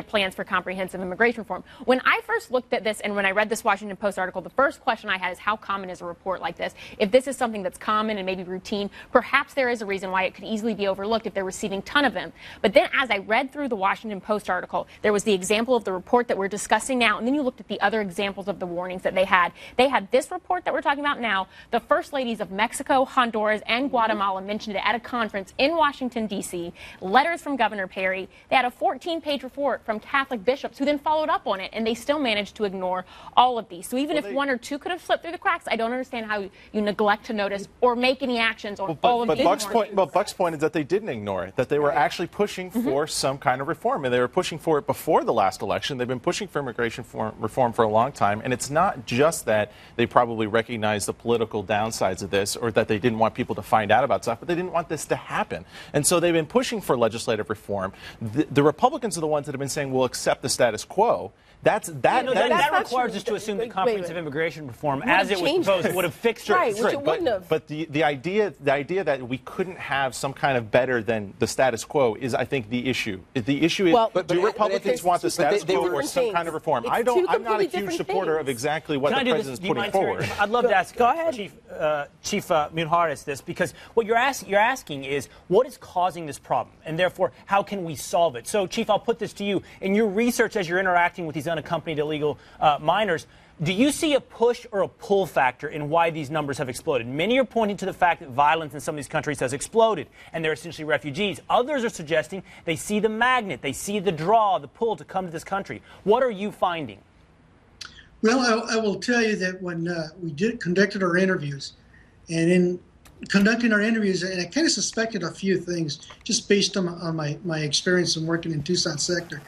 plans for comprehensive immigration reform. When I first looked at this and when I read this Washington Post article, the first question I had is how common is a report like this? If this is something that's common and maybe routine, perhaps there is a reason why it could easily be overlooked if they're receiving a ton of them. But then as I read through the Washington Post article, there was the example of the report that we're discussing now, and then you looked at the other examples of the warnings that they had. They had this report that we're talking about now. The first ladies of Mexico, Honduras, and Guatemala mentioned it at a conference in Washington, D.C., letters from Governor Perry. They had a 14-page report from Catholic bishops who then followed up on it, and they still managed to ignore all of these. So even if one or two could have slipped through the cracks, I don't understand how you neglect to notice or make any actions on all of these. But Buck's point is that they didn't ignore it, that they were actually pushing for some kind of reform, and they were pushing for it before the last election. They've been pushing for immigration reform for a long time, and it's not just that they probably recognize the political downsides of this or that they didn't want people to find out about stuff, but they didn't want this to happen. And so they've been pushing for legislative reform. The Republicans are the ones that have been saying we'll accept the status quo. That requires us to assume that comprehensive immigration reform, as it was proposed, would have fixed it. Right, which it wouldn't have. But the idea that we couldn't have some kind of better than the status quo is, I think, the issue. The issue is, do Republicans want the status quo or some kind of reform? I'm not a huge supporter of exactly what the president's putting forward. I'd love to ask Chief Mijares this, because what you're asking is what is causing this problem, and therefore how can we solve it? So, Chief, I'll put this to you. In your research, as you're interacting with these unaccompanied illegal minors, do you see a push or a pull factor in why these numbers have exploded? Many are pointing to the fact that violence in some of these countries has exploded, and they're essentially refugees. Others are suggesting they see the magnet, they see the draw, the pull to come to this country. What are you finding? Well, I will tell you that when we conducted our interviews, and in conducting our interviews, and I kind of suspected a few things just based on my experience in working in Tucson sector,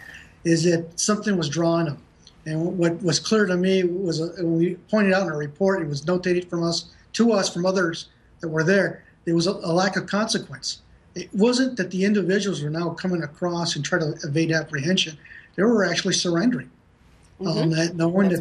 is that something was drawing them. And what was clear to me was when we pointed out in our report, it was notated from us to us from others that were there was a lack of consequence. It wasn't that the individuals were now coming across and trying to evade apprehension. They were actually surrendering. Knowing that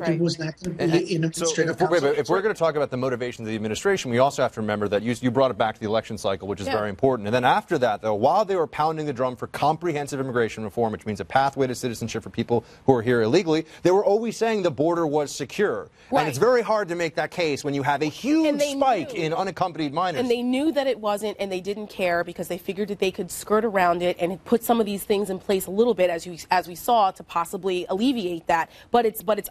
there was not going to be an administrative consequence. If we're going to talk about the motivations of the administration, we also have to remember that you brought it back to the election cycle, which is very important. And then after that, though, while they were pounding the drum for comprehensive immigration reform, which means a pathway to citizenship for people who are here illegally, they were always saying the border was secure. Right. And it's very hard to make that case when you have a huge spike in unaccompanied minors. And they knew that it wasn't, and they didn't care because they figured that they could skirt around it and put some of these things in place a little bit, as we saw, to possibly alleviate that. But it's obvious.